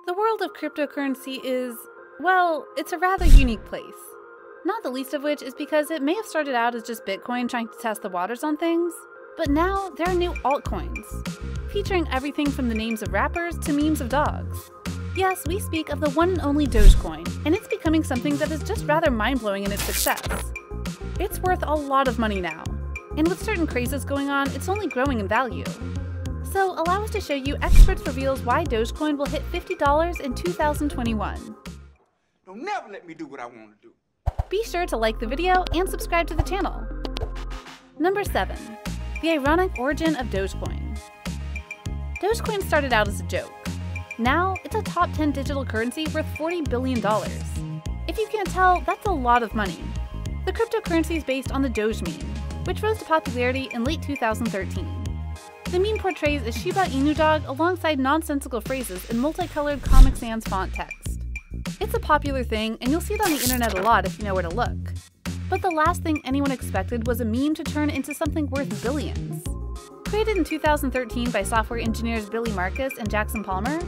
The world of cryptocurrency is, well, it's a rather unique place. Not the least of which is because it may have started out as just Bitcoin trying to test the waters on things, but now there are new altcoins, featuring everything from the names of rappers to memes of dogs. Yes, we speak of the one and only Dogecoin, and it's becoming something that is just rather mind-blowing in its success. It's worth a lot of money now, and with certain crazes going on, it's only growing in value. So allow us to show you experts reveals why Dogecoin will hit $50 in 2021. Don't never let me do what I want to do. Be sure to like the video and subscribe to the channel. Number 7. The ironic origin of Dogecoin. Dogecoin started out as a joke. Now, it's a top 10 digital currency worth $40 billion. If you can't tell, that's a lot of money. The cryptocurrency is based on the Doge meme, which rose to popularity in late 2013. The meme portrays a Shiba Inu dog alongside nonsensical phrases in multicolored Comic Sans font text. It's a popular thing, and you'll see it on the internet a lot if you know where to look. But the last thing anyone expected was a meme to turn into something worth billions. Created in 2013 by software engineers Billy Marcus and Jackson Palmer,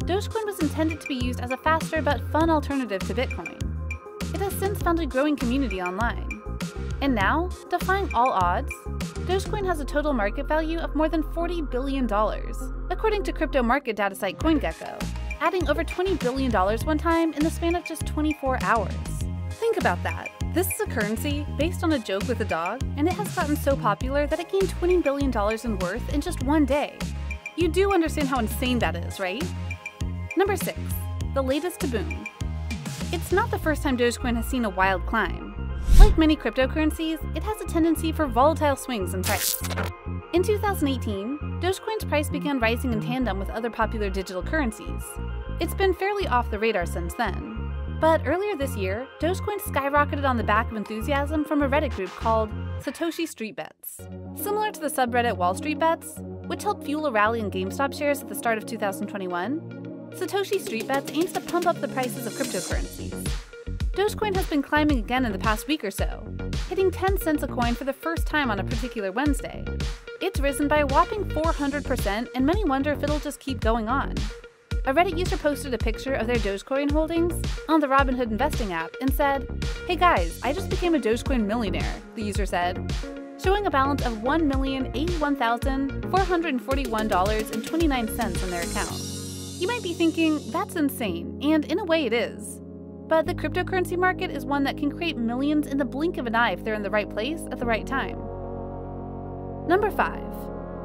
Dogecoin was intended to be used as a faster but fun alternative to Bitcoin. It has since found a growing community online. And now, defying all odds, Dogecoin has a total market value of more than $40 billion, according to crypto market data site CoinGecko, adding over $20 billion one time in the span of just 24 hours. Think about that. This is a currency based on a joke with a dog, and it has gotten so popular that it gained $20 billion in worth in just one day. You do understand how insane that is, right? Number 6. The latest to boom. It's not the first time Dogecoin has seen a wild climb. Like many cryptocurrencies, it has a tendency for volatile swings in price. In 2018, Dogecoin's price began rising in tandem with other popular digital currencies. It's been fairly off the radar since then. But earlier this year, Dogecoin skyrocketed on the back of enthusiasm from a Reddit group called Satoshi Street Bets. Similar to the subreddit Wall Street Bets, which helped fuel a rally in GameStop shares at the start of 2021, Satoshi Street Bets aims to pump up the prices of cryptocurrencies. Dogecoin has been climbing again in the past week or so, hitting 10 cents a coin for the first time on a particular Wednesday. It's risen by a whopping 400%, and many wonder if it'll just keep going on. A Reddit user posted a picture of their Dogecoin holdings on the Robinhood investing app and said, "Hey guys, I just became a Dogecoin millionaire," the user said, showing a balance of $1,081,441.29 in their account. You might be thinking, that's insane, and in a way it is. But the cryptocurrency market is one that can create millions in the blink of an eye if they're in the right place at the right time. Number 5.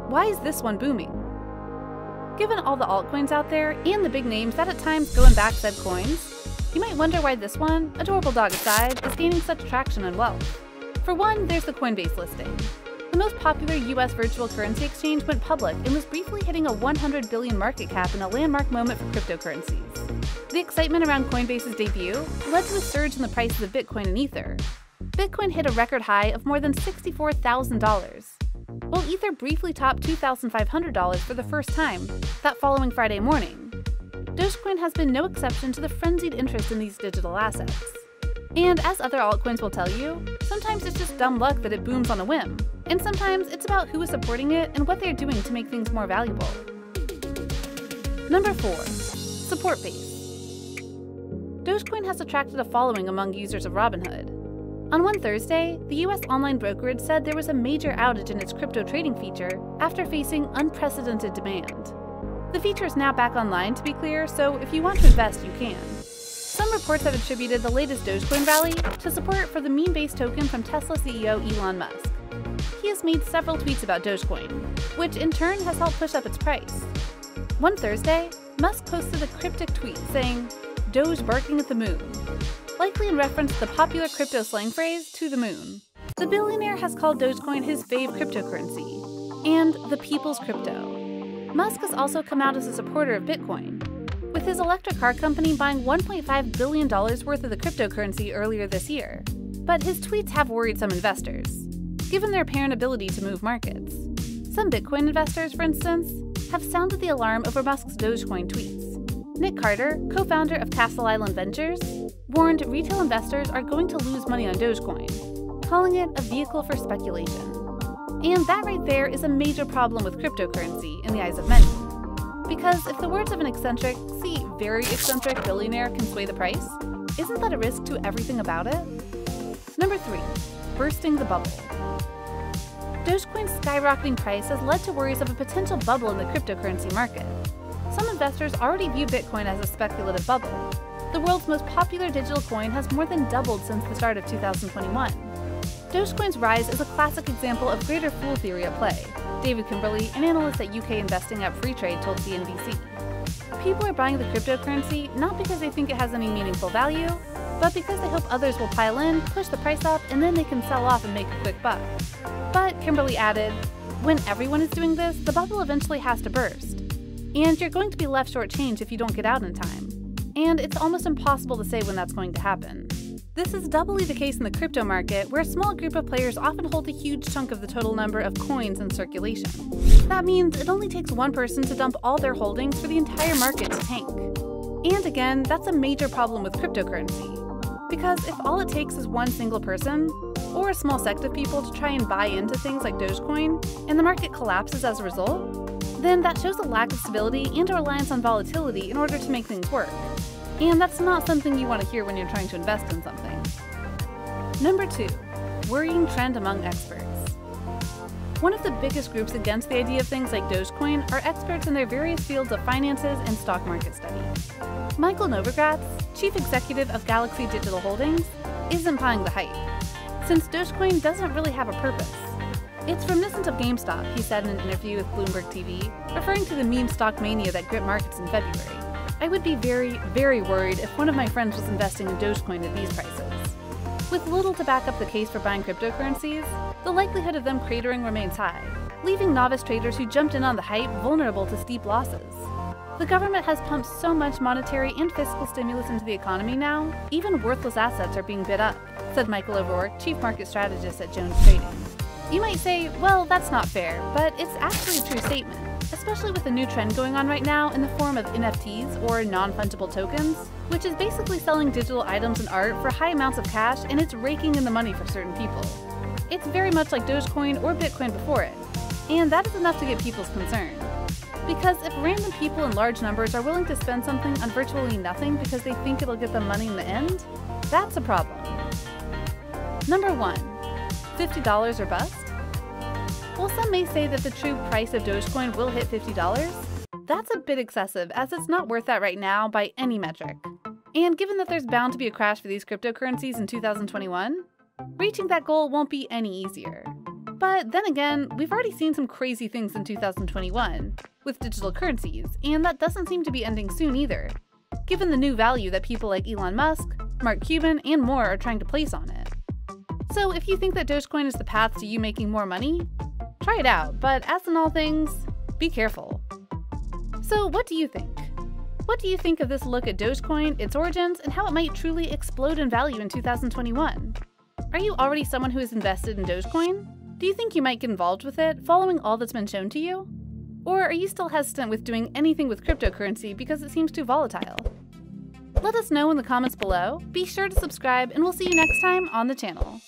Why is this one booming? Given all the altcoins out there and the big names that at times go and back said coins, you might wonder why this one, adorable dog aside, is gaining such traction and wealth. For one, there's the Coinbase listing. The most popular US virtual currency exchange went public and was briefly hitting a $100 billion market cap in a landmark moment for cryptocurrencies. The excitement around Coinbase's debut led to a surge in the prices of Bitcoin and Ether. Bitcoin hit a record high of more than $64,000, while Ether briefly topped $2,500 for the first time that following Friday morning. Dogecoin has been no exception to the frenzied interest in these digital assets. And as other altcoins will tell you, sometimes it's just dumb luck that it booms on a whim, and sometimes it's about who is supporting it and what they're doing to make things more valuable. Number 4. Support base. Dogecoin has attracted a following among users of Robinhood. On one Thursday, the US online brokerage said there was a major outage in its crypto trading feature after facing unprecedented demand. The feature is now back online, to be clear, so if you want to invest, you can. Some reports have attributed the latest Dogecoin rally to support for the meme-based token from Tesla CEO Elon Musk. He has made several tweets about Dogecoin, which in turn has helped push up its price. One Thursday, Musk posted a cryptic tweet saying, "Doge barking at the moon," likely in reference to the popular crypto slang phrase, "to the moon." The billionaire has called Dogecoin his fave cryptocurrency, and the people's crypto. Musk has also come out as a supporter of Bitcoin, with his electric car company buying $1.5 billion worth of the cryptocurrency earlier this year. But his tweets have worried some investors, given their apparent ability to move markets. Some Bitcoin investors, for instance, have sounded the alarm over Musk's Dogecoin tweets. Nick Carter, co-founder of Castle Island Ventures, warned retail investors are going to lose money on Dogecoin, calling it a vehicle for speculation. And that right there is a major problem with cryptocurrency in the eyes of many. Because if the words of an eccentric, see very eccentric billionaire can sway the price, isn't that a risk to everything about it? Number 3. Bursting the bubble. Dogecoin's skyrocketing price has led to worries of a potential bubble in the cryptocurrency market. Some investors already view Bitcoin as a speculative bubble. The world's most popular digital coin has more than doubled since the start of 2021. Dogecoin's rise is a classic example of greater fool theory at play, David Kimberley, an analyst at UK investing app Freetrade, told CNBC. People are buying the cryptocurrency not because they think it has any meaningful value, but because they hope others will pile in, push the price up, and then they can sell off and make a quick buck. But Kimberley added, when everyone is doing this, the bubble eventually has to burst. And you're going to be left shortchanged if you don't get out in time. And it's almost impossible to say when that's going to happen. This is doubly the case in the crypto market, where a small group of players often hold a huge chunk of the total number of coins in circulation. That means it only takes one person to dump all their holdings for the entire market to tank. And again, that's a major problem with cryptocurrency. Because if all it takes is one single person, or a small sect of people to try and buy into things like Dogecoin, and the market collapses as a result, then that shows a lack of stability and a reliance on volatility in order to make things work. And that's not something you want to hear when you're trying to invest in something. Number 2. Worrying trend among experts. One of the biggest groups against the idea of things like Dogecoin are experts in their various fields of finances and stock market study. Michael Novogratz, chief executive of Galaxy Digital Holdings, isn't buying the hype, since Dogecoin doesn't really have a purpose. It's reminiscent of GameStop, he said in an interview with Bloomberg TV, referring to the meme stock mania that gripped markets in February. I would be very, very worried if one of my friends was investing in Dogecoin at these prices. With little to back up the case for buying cryptocurrencies, the likelihood of them cratering remains high, leaving novice traders who jumped in on the hype vulnerable to steep losses. The government has pumped so much monetary and fiscal stimulus into the economy now, even worthless assets are being bid up, said Michael O'Rourke, chief market strategist at Jones Trading. You might say, well, that's not fair, but it's actually a true statement, especially with a new trend going on right now in the form of NFTs, or non-fungible tokens, which is basically selling digital items and art for high amounts of cash, and it's raking in the money for certain people. It's very much like Dogecoin or Bitcoin before it, and that is enough to get people's concern. Because if random people in large numbers are willing to spend something on virtually nothing because they think it'll get them money in the end, that's a problem. Number 1. $50 or bust? While some may say that the true price of Dogecoin will hit $50, that's a bit excessive, as it's not worth that right now by any metric. And given that there's bound to be a crash for these cryptocurrencies in 2021, reaching that goal won't be any easier. But then again, we've already seen some crazy things in 2021 with digital currencies, and that doesn't seem to be ending soon either, given the new value that people like Elon Musk, Mark Cuban, and more are trying to place on it. So if you think that Dogecoin is the path to you making more money, try it out, but as in all things, be careful. So what do you think? What do you think of this look at Dogecoin, its origins, and how it might truly explode in value in 2021? Are you already someone who is invested in Dogecoin? Do you think you might get involved with it, following all that's been shown to you? Or are you still hesitant with doing anything with cryptocurrency because it seems too volatile? Let us know in the comments below. Be sure to subscribe, and we'll see you next time on the channel.